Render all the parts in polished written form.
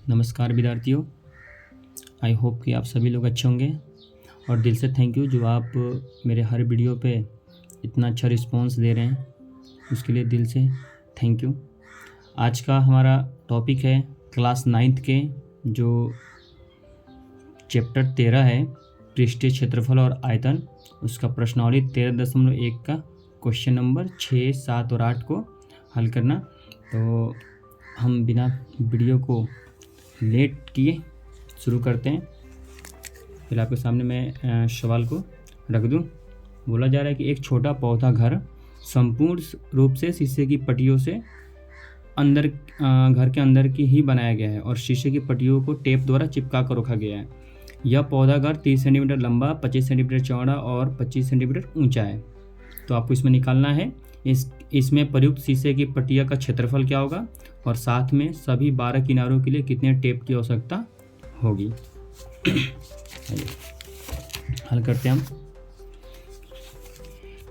नमस्कार विद्यार्थियों। I hope कि आप सभी लोग अच्छे होंगे और दिल से थैंक यू जो आप मेरे हर वीडियो पे इतना अच्छा रिस्पांस दे रहे हैं, उसके लिए दिल से थैंक यू। आज का हमारा टॉपिक है क्लास 9th के जो चैप्टर 13 है पृष्ठीय क्षेत्रफल और आयतन, उसका प्रश्नावली 13.1 का क्वेश्चन नंबर 6, 7 और 8 को हल करना। तो हम बिना वीडियो को लेट किए शुरू करते हैं। फिर आपके सामने मैं सवाल को रख दूं। बोला जा रहा है कि एक छोटा पौधा घर संपूर्ण रूप से शीशे की पट्टियों से अंदर घर के अंदर की ही बनाया गया है और शीशे की पट्टियों को टेप द्वारा चिपका कर रखा गया है। यह पौधा घर 30 सेंटीमीटर लंबा, 25 सेंटीमीटर चौड़ा और 25 सेंटीमीटर ऊंचा है। तो आपको इसमें निकालना है इसमें प्रयुक्त शीशे की पट्टिया का क्षेत्रफल क्या होगा और साथ में सभी 12 किनारों के लिए कितने टेप की आवश्यकता होगी। हल करते हैं हम।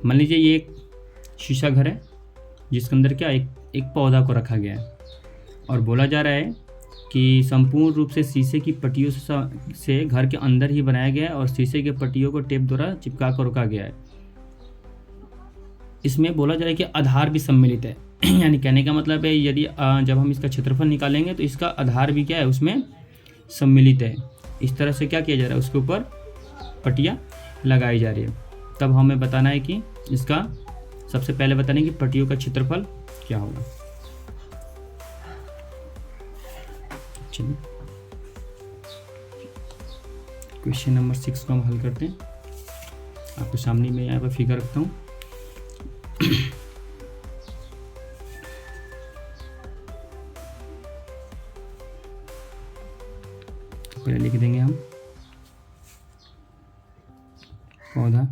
मान लीजिए ये एक शीशा घर है जिसके अंदर क्या एक पौधा को रखा गया है और बोला जा रहा है कि संपूर्ण रूप से शीशे की पट्टियों से घर के अंदर ही बनाया गया है और शीशे के पट्टियों को टेप द्वारा चिपका कर रखा गया है। इसमें बोला जा रहा है कि आधार भी सम्मिलित है यानी कहने का मतलब है यदि जब हम इसका क्षेत्रफल निकालेंगे तो इसका आधार भी क्या है, उसमें सम्मिलित है। इस तरह से क्या किया जा रहा है, उसके ऊपर पट्टियाँ लगाई जा रही है। तब हमें बताना है कि इसका सबसे पहले बताना है कि पट्टियों का क्षेत्रफल क्या होगा। चलिए क्वेश्चन नंबर 6 को हम हल करते हैं। आपके सामने मैं यहाँ पर फिगर रखता हूँ। पहले लिख देंगे हम पौधा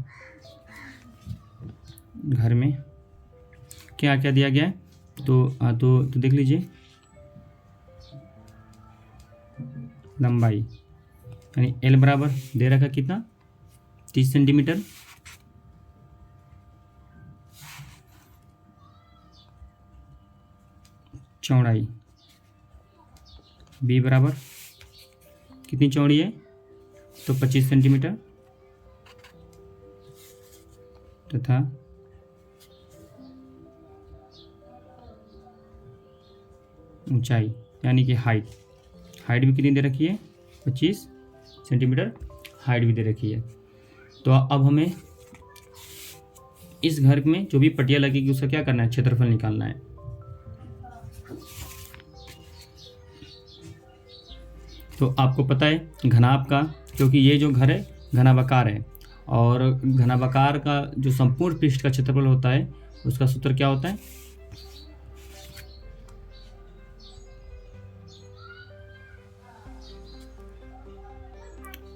घर में क्या क्या दिया गया है। तो देख लीजिए, लंबाई यानी एल बराबर दे रखा कितना, 30 सेंटीमीटर। चौड़ाई बी बराबर कितनी चौड़ी है, तो 25 सेंटीमीटर तथा ऊंचाई यानी कि हाइट भी कितनी दे रखी है, 25 सेंटीमीटर हाइट भी दे रखी है। तो अब हमें इस घर में जो भी पट्टियाँ लगेगी उसका क्या करना है, क्षेत्रफल निकालना है। तो आपको पता है घनाभ का, क्योंकि ये जो घर है घनाभाकार है और घनाभाकार का जो संपूर्ण पृष्ठ का क्षेत्रफल होता है उसका सूत्र क्या होता है,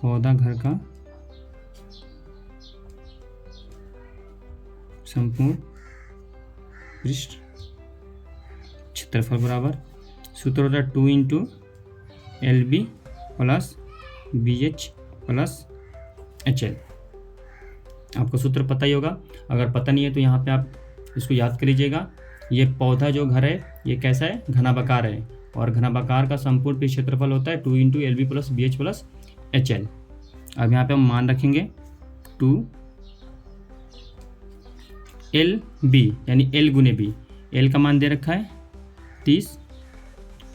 पौधा घर का संपूर्ण पृष्ठ क्षेत्रफल बराबर सूत्र होता है 2 × LB plus BH plus HL। आपको सूत्र पता ही होगा, अगर पता नहीं है तो यहाँ पे आप इसको याद कर लीजिएगा। ये पौधा जो घर है ये कैसा है, घनाभाकार है और घनाभाकार का संपूर्ण पृष्ठ क्षेत्रफल होता है 2 × LB plus BH plus HL। अब यहाँ पे हम मान रखेंगे 2 LB यानी L गुने B। L का मान दे रखा है 30,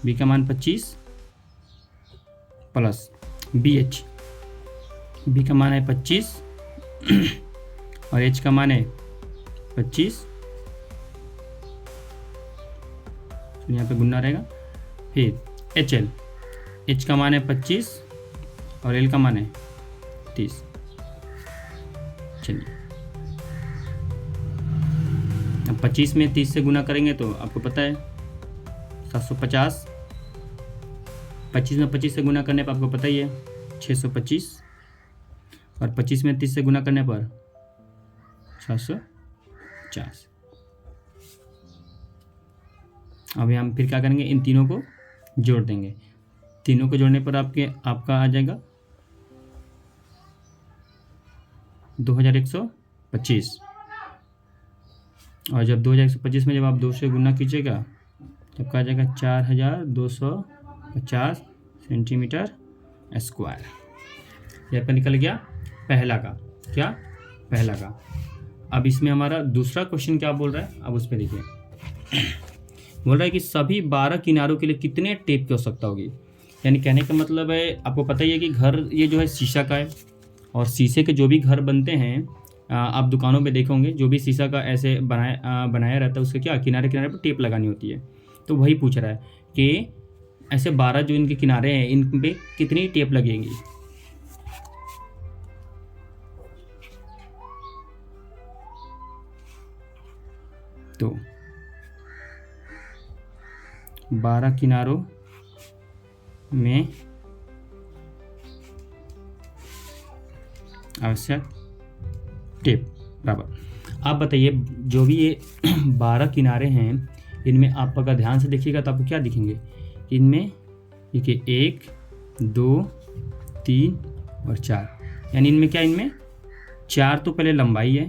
B का मान 25 प्लस BH, B का मान है 25 और H का मान है 25, तो यहाँ पे गुना रहेगा। फिर HL, H का मान है 25 और L का मान है 30। चलिए अब 25 में 30 से गुना करेंगे तो आपको पता है 750। 25 में 25 से गुना करने पर आपको पता ही है 625 और 25 में 30 से गुना करने पर 750। अभी हम फिर क्या करेंगे, इन तीनों को जोड़ देंगे। तीनों को जोड़ने पर आपका आ जाएगा 2125 और जब 2125 में जब आप 2 से गुना कीजिएगा तब क्या आ जाएगा 4250 सेंटीमीटर स्क्वायर। यहाँ पर निकल गया पहला का, क्या पहला का। अब इसमें हमारा दूसरा क्वेश्चन क्या बोल रहा है, अब उस पर देखिए। बोल रहा है कि सभी 12 किनारों के लिए कितने टेप की आवश्यकता होगी। यानी कहने का मतलब है, आपको पता ही है कि घर ये जो है शीशा का है, और शीशे के जो भी घर बनते हैं आप दुकानों पे देखोगे, जो भी शीशा का ऐसे बनाया रहता है, उसके क्या किनारे किनारे पर टेप लगानी होती है। तो वही पूछ रहा है कि ऐसे 12 जो इनके किनारे हैं, इन पे कितनी टेप लगेंगी। तो 12 किनारों में आवश्यक टेप बराबर। आप बताइए, जो भी ये 12 किनारे हैं, इनमें आप अगर ध्यान से देखिएगा तो आपको क्या दिखेंगे। इनमें देखिए 1 2 3 और 4, यानी इनमें क्या, इनमें 4 तो पहले लंबाई है,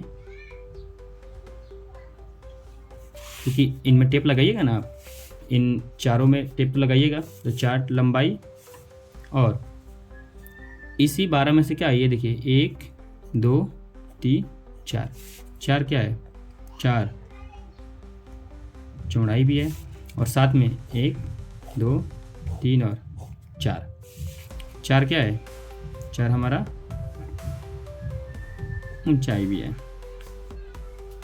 क्योंकि इनमें टेप लगाइएगा ना आप, इन चारों में टेप लगाइएगा तो 4 लंबाई, और इसी 12 में से क्या है, ये देखिए 1 2 3 4, 4 क्या है, 4 चौड़ाई भी है, और साथ में 1 2 3 और 4, 4 क्या है, 4 हमारा ऊंचाई भी है।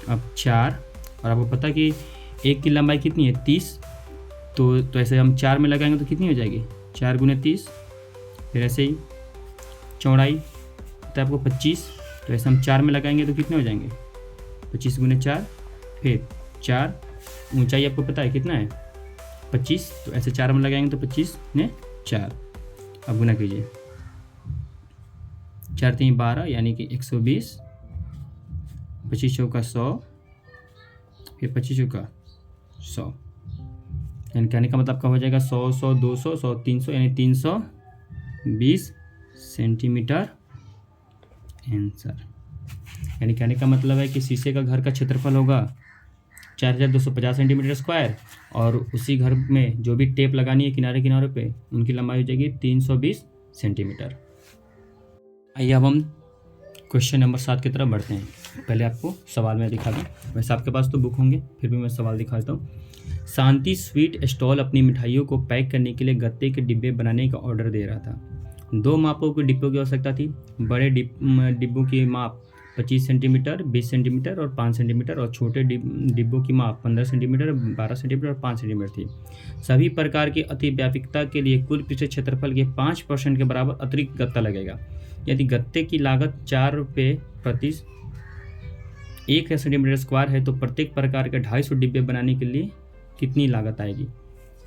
अब 4, और आपको पता कि एक की लंबाई कितनी है, 30, तो ऐसे हम 4 में लगाएंगे तो कितनी हो जाएगी, 4 गुने 30। फिर ऐसे ही चौड़ाई तो आपको 25, तो ऐसे हम 4 में लगाएंगे तो कितने हो जाएंगे, 25 गुने 4। फिर 4 ऊंचाई आपको पता है कितना है, 25, तो ऐसे 4 में लगाएंगे तो 25 ने 4। अब गुना कीजिए, 4 3 12, यानी कि 120, 25 चौका 100, फिर 25 चौका 100, यानी कहने का मतलब क्या हो जाएगा, 100 100 200 100 300, यानी 320 सेंटीमीटर आंसर। यानी कहने का मतलब है कि शीशे का घर का क्षेत्रफल होगा 4250 सेंटीमीटर स्क्वायर, और उसी घर में जो भी टेप लगानी है किनारे किनारे पे, उनकी लंबाई हो जाएगी 320 सेंटीमीटर। आइए अब हम क्वेश्चन नंबर 7 की तरफ बढ़ते हैं। पहले आपको सवाल में दिखा दूँ, वैसे आपके पास तो बुक होंगे, फिर भी मैं सवाल दिखाता हूँ। शांति स्वीट स्टॉल अपनी मिठाइयों को पैक करने के लिए गत्ते के डिब्बे बनाने का ऑर्डर दे रहा था। 2 मापों के डिब्बों की आवश्यकता थी। बड़े डिब्बों की माप 25 सेंटीमीटर, 20 सेंटीमीटर और 5 सेंटीमीटर, और छोटे डिब्बों की माप 15 सेंटीमीटर, 12 सेंटीमीटर और 5 सेंटीमीटर थी। सभी प्रकार की अतिव्यापकता के लिए कुल पृष्ठ क्षेत्रफल के 5% के बराबर अतिरिक्त गत्ता लगेगा। यदि गत्ते की लागत 4 रुपये प्रति 1 सेंटीमीटर स्क्वायर है, तो प्रत्येक प्रकार के 250 डिब्बे बनाने के लिए कितनी लागत आएगी।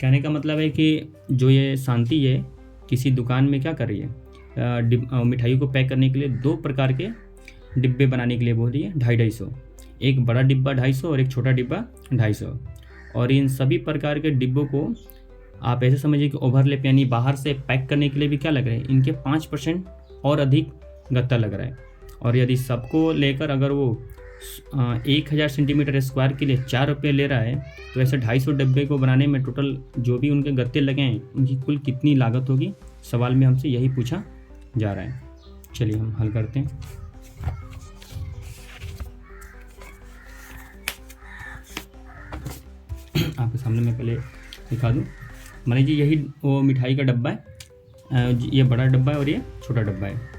कहने का मतलब है कि जो ये शांति है, किसी दुकान में क्या कर रही है, मिठाइयों को पैक करने के लिए 2 प्रकार के डिब्बे बनाने के लिए बोल रही है 250, एक बड़ा डिब्बा 250 और एक छोटा डिब्बा 250। और इन सभी प्रकार के डिब्बों को आप ऐसे समझिए कि ओवरलैप, यानी बाहर से पैक करने के लिए भी क्या लग रहा है, इनके 5% और अधिक गत्ता लग रहा है। और यदि सबको लेकर अगर वो 1000 सेंटीमीटर स्क्वायर के लिए 4 रुपये ले रहा है, तो ऐसे 250 डिब्बे को बनाने में टोटल जो भी उनके गत्ते लगे हैं, उनकी कुल कितनी लागत होगी। सवाल में हमसे यही पूछा जा रहा है। चलिए हम हल करते हैं। आपके सामने मैं पहले दिखा दूँ। मान लीजिए यही वो मिठाई का डब्बा है, ये बड़ा डब्बा है और ये छोटा डब्बा है।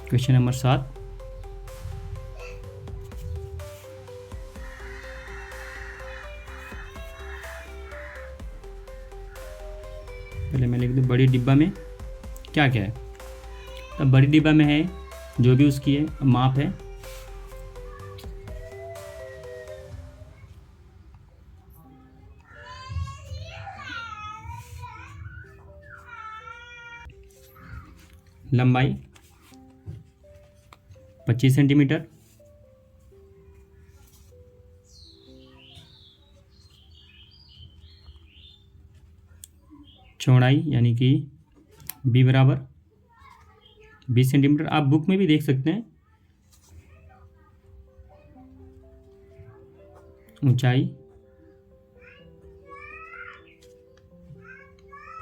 क्वेश्चन नंबर 7, पहले मैं लिख दूँ बड़ी डिब्बा में क्या क्या है। तब बड़ी डिब्बा में है जो भी उसकी है माप है, लंबाई 25 सेंटीमीटर, चौड़ाई यानी कि b बराबर 20 सेंटीमीटर। आप बुक में भी देख सकते हैं, ऊंचाई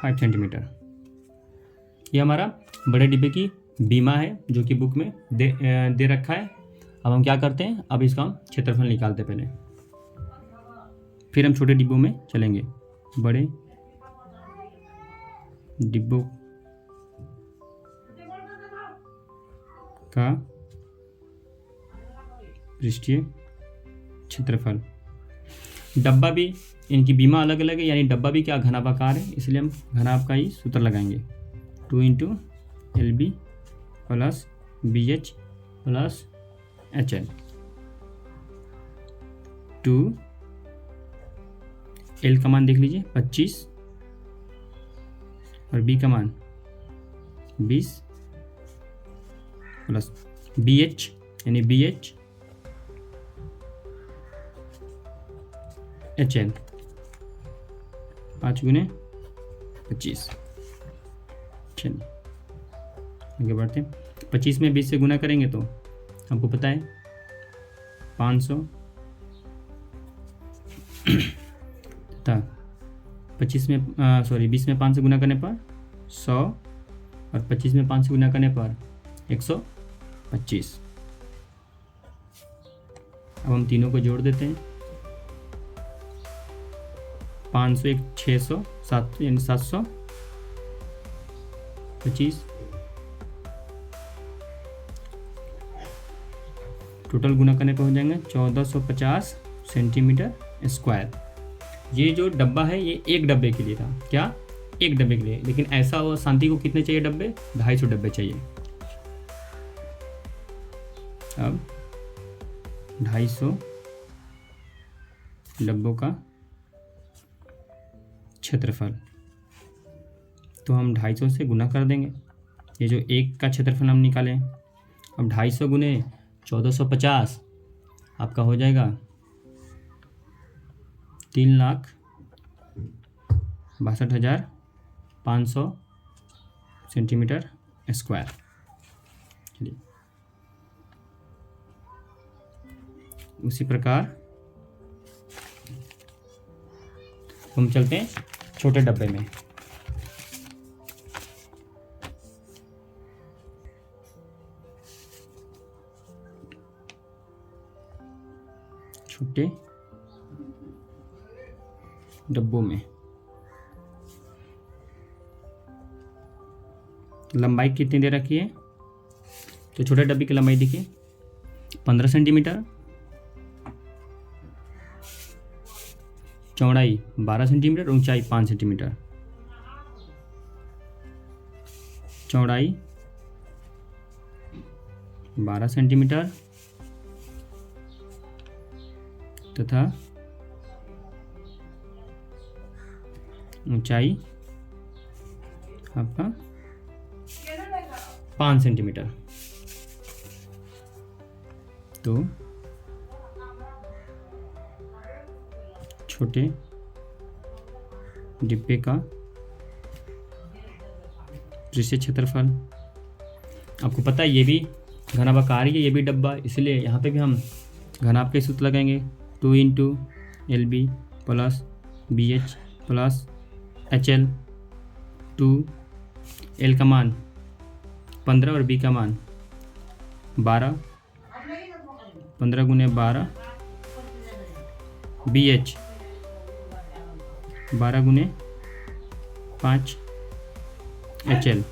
5 सेंटीमीटर। ये हमारा बड़े डिब्बे की बीमा है जो कि बुक में दे रखा है। अब हम क्या करते हैं, अब इसका हम क्षेत्रफल निकालते पहले, फिर हम छोटे डिब्बों में चलेंगे। बड़े डिब्बों का पृष्ठीय क्षेत्रफल। डब्बा भी, इनकी बीमा अलग अलग है, यानी डब्बा भी क्या घनाभाकार है, इसलिए हम घनाभ का ही सूत्र लगाएंगे। 2 × LB plus BH plus HL। 2 L का मान देख लीजिए 25 और B का मान 20 प्लस BH यानी BH HL 5 × 25। चलिए आगे बढ़ते हैं। 25 में 20 से गुना करेंगे तो हमको पता है 500 तथा 25 में 20 में 5 से गुना करने पर 100 और 25 में 5 से गुना करने पर 125। अब हम तीनों को जोड़ देते हैं। 500 एक 600 7 यानी 700 25 टोटल गुना करने पर हो जाएंगे 1450 सेंटीमीटर स्क्वायर। ये जो डब्बा है ये एक डब्बे के लिए था, क्या एक डब्बे के लिए, लेकिन ऐसा हो शांति को कितने चाहिए डब्बे, 250 डब्बे चाहिए। अब 250 डब्बों का क्षेत्रफल, तो हम 250 से गुना कर देंगे। ये जो एक का क्षेत्रफल हम निकालें, अब 250 गुने 1450 आपका हो जाएगा 3,62,500 सेंटीमीटर स्क्वायर। चलिए उसी प्रकार हम चलते हैं छोटे डब्बे में। छोटे डब्बों में लंबाई कितनी दे रखी है, तो छोटे डब्बे की लंबाई देखिए 15 सेंटीमीटर, चौड़ाई 12 सेंटीमीटर, ऊंचाई 5 सेंटीमीटर। चौड़ाई 12 सेंटीमीटर तथा ऊंचाई आपका 5 सेंटीमीटर। तो छोटे डिब्बे का पृष्ठीय क्षेत्रफल, आपको पता है ये भी घनाभाकार ही है, ये भी डब्बा, इसलिए यहाँ पे भी हम घनाभ के सूत्र लगाएंगे। 2 × LB plus BH plus HL। 2 L का मान 15 और B का मान 12, 15 × 12 BH 12 × 5 HL।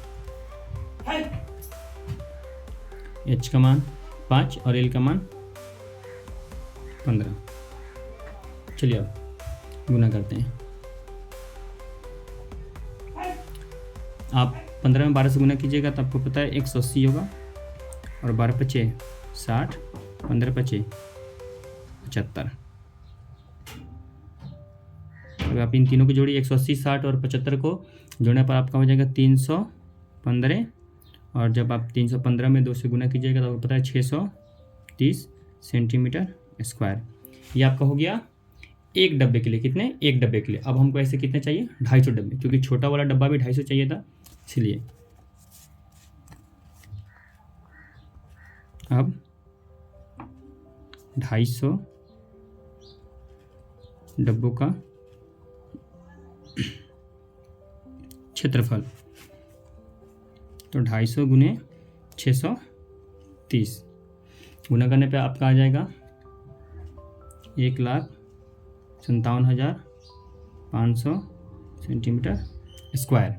H का मान 5 और L का मान 15। चलिए अब गुना करते हैं। आप 15 में 12 से गुना कीजिएगा तो आपको पता है 180 होगा, और 12 पचे 60, 15 पचे 75। अब आप इन तीनों को जोड़िए, 180, 60 और 75 को जोड़ने पर आपका हो जाएगा 315, और जब आप 315 में 2 से गुना कीजिएगा तो आपको पता है 630 सेंटीमीटर स्क्वायर। ये आपका हो गया एक डब्बे के लिए। कितने? एक डब्बे के लिए। अब हमको ऐसे कितने चाहिए? 250 डब्बे, क्योंकि छोटा वाला डब्बा भी 250 चाहिए था, इसलिए अब 250 डब्बों का क्षेत्रफल। तो 250 गुने 630 गुना करने पे आपका आ जाएगा 1,57,500 सेंटीमीटर स्क्वायर।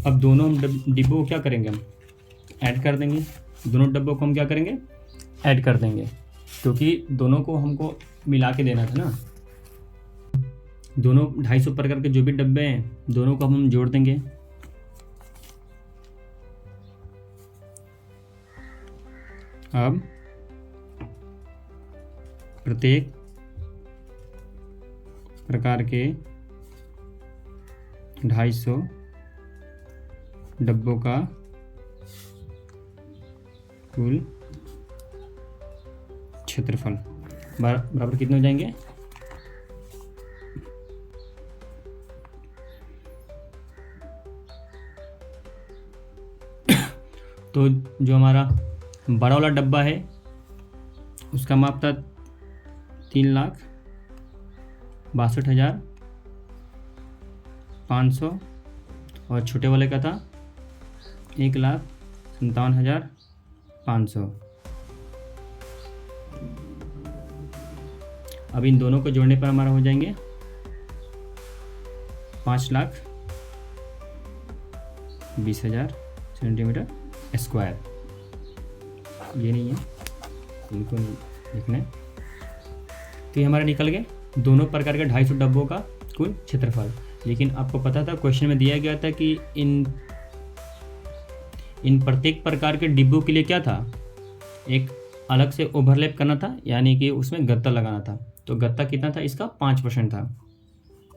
अब दोनों डिब्बों को क्या करेंगे, हम ऐड कर देंगे। दोनों डब्बों को हम क्या करेंगे, ऐड कर देंगे, क्योंकि दोनों को हमको मिला के देना था ना। दोनों 250 प्रकार के जो भी डब्बे हैं, दोनों को हम जोड़ देंगे। अब प्रत्येक प्रकार के 250 डब्बों का कुल क्षेत्रफल बराबर कितने हो जाएंगे, तो जो हमारा बड़ा वाला डब्बा है उसका माप था 3,62,500 और छोटे वाले का था 1,57,500। अब इन दोनों को जोड़ने पर हमारा हो जाएंगे 5,20,000 सेंटीमीटर स्क्वायर। ये नहीं है, इनको लिखना है। तो ये हमारा निकल गए दोनों प्रकार के 250 डब्बों का कुल क्षेत्रफल। लेकिन आपको पता था क्वेश्चन में दिया गया था कि इन प्रत्येक प्रकार के डिब्बों के लिए क्या था, एक अलग से ओवरलैप करना था, यानी कि उसमें गत्ता लगाना था। तो गत्ता कितना था इसका, 5% था।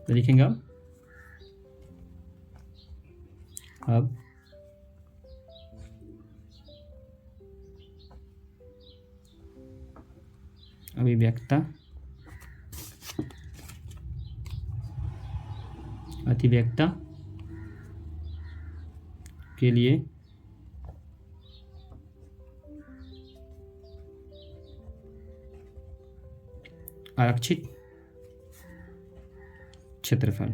तो लिखेंगे अब अभिव्यक्ता अतिव्यक्ता के लिए आरक्षित क्षेत्रफल।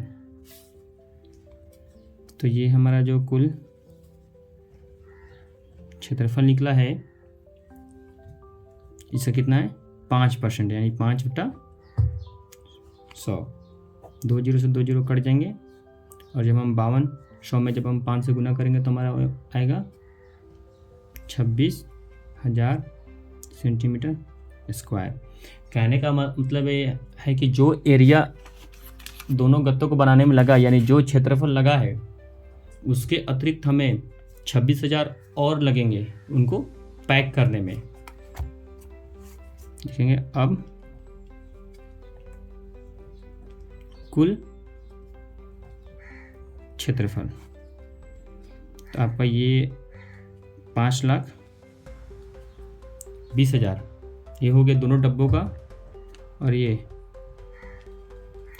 तो ये हमारा जो कुल क्षेत्रफल निकला है इसका कितना है, 5%, यानी 5/100। 2 जीरो से 2 जीरो कट जाएंगे और जब हम 5200 में जब हम 5 से गुना करेंगे तो हमारा आएगा 26,000 सेंटीमीटर स्क्वायर। कहने का मतलब ये है कि जो एरिया दोनों गत्तों को बनाने में लगा, यानी जो क्षेत्रफल लगा है, उसके अतिरिक्त हमें 26,000 और लगेंगे उनको पैक करने में। देखेंगे अब कुल क्षेत्रफल। तो आपका ये 5,20,000 ये हो गया दोनों डब्बों का, और ये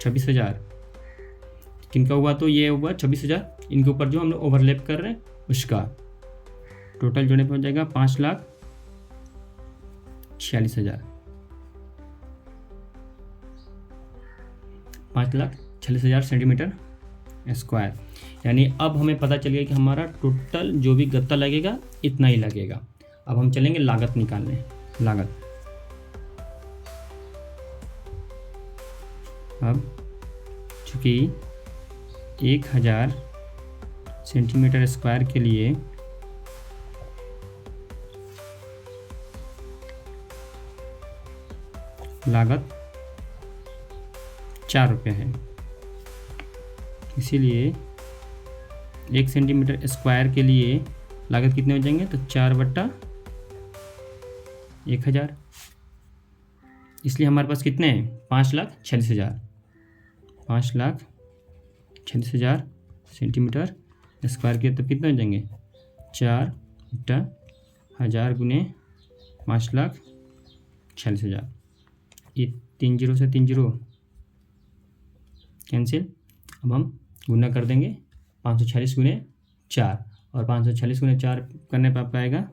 26,000 किनका हुआ, तो ये हुआ 26,000 इनके ऊपर जो हम लोग ओवरलैप कर रहे हैं उसका। टोटल जोड़ने पर हो जाएगा 5,46,000। 5,46,000 सेंटीमीटर स्क्वायर। यानी अब हमें पता चल गया कि हमारा टोटल जो भी गत्ता लगेगा इतना ही लगेगा। अब हम चलेंगे लागत निकालने। लागत अब चूँकि 1,000 सेंटीमीटर स्क्वायर के लिए लागत 4 रुपये है, इसीलिए 1 सेंटीमीटर स्क्वायर के लिए लागत कितने हो जाएंगे, तो 4/1000। इसलिए हमारे पास कितने हैं, 5,46,000। 5,46,000 सेंटीमीटर स्क्वायर के तो कितने हो जाएंगे, 4/1000 गुने 5,46,000। ये 3 जीरो से 3 जीरो कैंसिल। अब हम गुना कर देंगे 546 गुने 4, और 546 गुने 4 करने पर आपका आएगा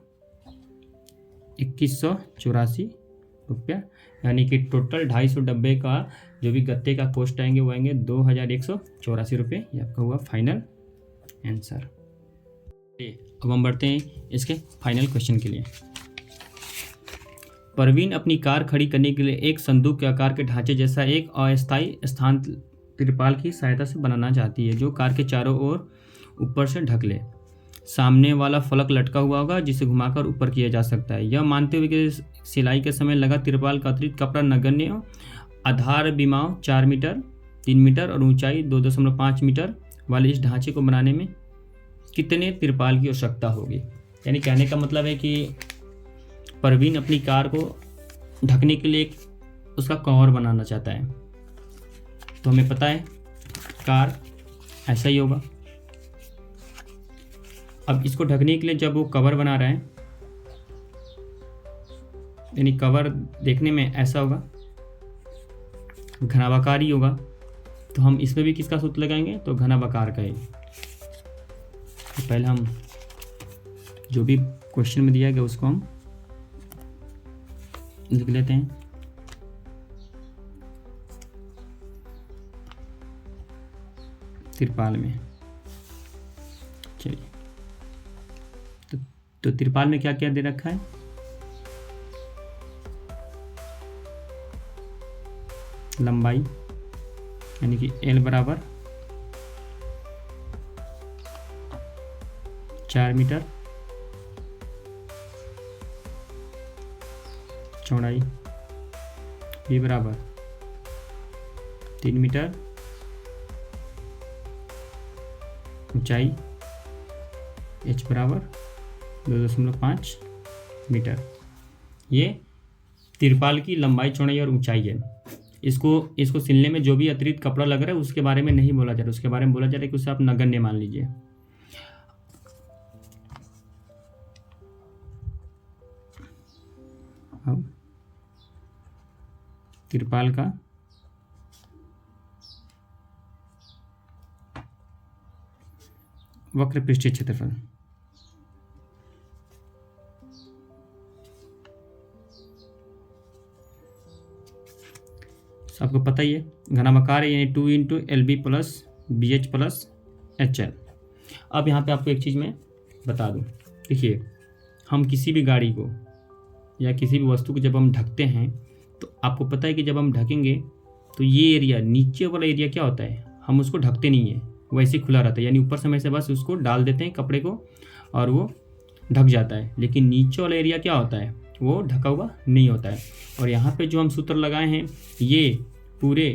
2184 रुपया, यानी कि टोटल 250 डब्बे का जो भी गत्ते का कॉस्ट आएंगे वो आएंगे 2184 रुपये। ये आपका हुआ फाइनल आंसर। अब हम बढ़ते हैं इसके फाइनल क्वेश्चन के लिए। परवीन अपनी कार खड़ी करने के लिए एक संदूक के आकार के ढांचे जैसा एक अस्थायी स्थान तिरपाल की सहायता से बनाना चाहती है जो कार के चारों ओर ऊपर से ढक ले। सामने वाला फलक लटका हुआ होगा जिसे घुमाकर ऊपर किया जा सकता है। यह मानते हुए कि सिलाई के समय लगा तिरपाल का अतिरिक्त कपड़ा नगण्य हो, आधार बिमाव 4 मीटर 3 मीटर और ऊंचाई 2.5 मीटर वाले इस ढांचे को बनाने में कितने तिरपाल की आवश्यकता होगी। यानी कहने का मतलब है कि परवीन अपनी कार को ढकने के लिए एक उसका कवर बनाना चाहता है। तो हमें पता है कार ऐसा ही होगा। अब इसको ढकने के लिए जब वो कवर बना रहा है, यानी कवर देखने में ऐसा होगा, घनाभाकार ही होगा, तो हम इसमें भी किसका सूत्र लगाएंगे, तो घनाभाकार का ही। तो पहले हम जो भी क्वेश्चन में दिया गया उसको हम लिख लेते हैं। तिरपाल में चलिए, तो तिरपाल में क्या क्या दे रखा है, लंबाई यानी कि L बराबर 4 मीटर, चौड़ाई B बराबर 3 मीटर, ऊंचाई H बराबर 2.5 मीटर। ये तिरपाल की लंबाई, चौड़ाई और ऊंचाई है। इसको सिलने में जो भी अतिरिक्त कपड़ा लग रहा है उसके बारे में नहीं बोला जा रहा, उसके बारे में बोला जा रहा है कि उसे आप नगण्य मान लीजिए। अब तिरपाल का वक्र पृष्ठीय क्षेत्रफल, आपको पता ही है घनाभाकार है, यानी 2 × LB + BH + HL। अब यहाँ पे आपको एक चीज़ मैं बता दूँ, देखिए हम किसी भी गाड़ी को या किसी भी वस्तु को जब हम ढकते हैं तो आपको पता है कि जब हम ढकेंगे तो ये एरिया, नीचे वाला एरिया क्या होता है, हम उसको ढकते नहीं है, वैसे ही खुला रहता है। यानी ऊपर समय से बस उसको डाल देते हैं कपड़े को और वो ढक जाता है, लेकिन नीचे वाला एरिया क्या होता है, वो ढका हुआ नहीं होता है। और यहाँ पे जो हम सूत्र लगाए हैं ये पूरे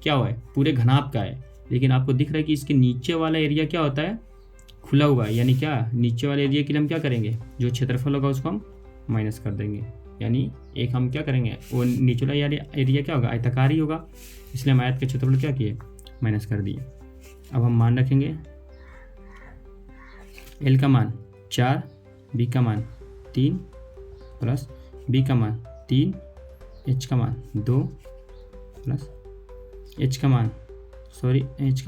क्या हुआ है, पूरे घनाभ का है, लेकिन आपको दिख रहा है कि इसके नीचे वाला एरिया क्या होता है, खुला हुआ है। यानी क्या, नीचे वाले एरिया के लिए हम क्या करेंगे, जो क्षेत्रफल होगा उसको हम माइनस कर देंगे। यानी एक हम क्या करेंगे, वो नीचे वाला एरिया क्या होगा, आयताकार ही होगा, इसलिए हम आयत के क्षेत्रफल क्या किए, माइनस कर दिए। अब हम मान रखेंगे L का मान 4, B का मान 3 प्लस B का मान 3, H का मान 2 प्लस H का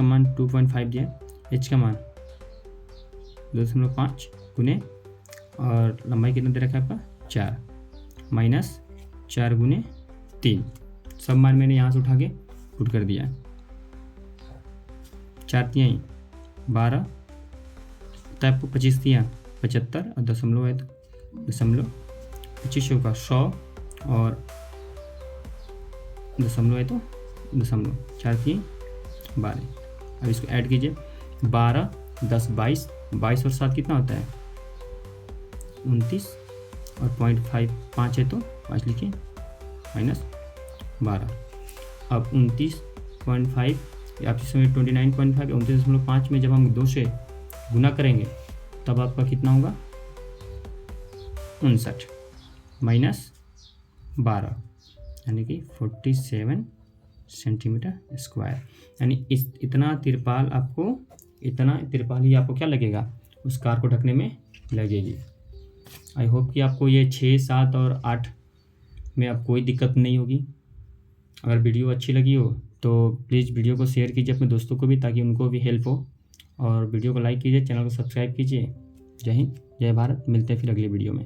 मान 2.5 दिया, H का मान 2.5 गुने और लंबाई कितना दे रखा है आपका 4 माइनस 4 गुने 3, सब मान मैंने यहाँ से उठा के पुट कर दिया है। 4 तिहाई 12, तो आपको 25 तिहाई 75 और दशमलव है तो दशमलव, 25 होगा 100 और दशमलव है तो दशमलव, 4 तिहाई 12। अब इसको ऐड कीजिए, 12 10 22, 22 और 7 कितना होता है 29 और 0.5 है तो 5 लिखिए माइनस 12। अब 29.5 आप इस समय 29.5 29.5 में जब हम 2 से गुना करेंगे तब आपका कितना होगा 59 माइनस 12 यानी कि 47 सेंटीमीटर स्क्वायर। यानी इतना तिरपाल ही आपको क्या लगेगा, उस कार को ढकने में लगेगी। आई होप कि आपको ये 6, 7 और 8 में अब कोई दिक्कत नहीं होगी। अगर वीडियो अच्छी लगी हो तो प्लीज़ वीडियो को शेयर कीजिए अपने दोस्तों को भी, ताकि उनको भी हेल्प हो, और वीडियो को लाइक कीजिए, चैनल को सब्सक्राइब कीजिए। जय हिंद, जय भारत। मिलते हैं फिर अगले वीडियो में।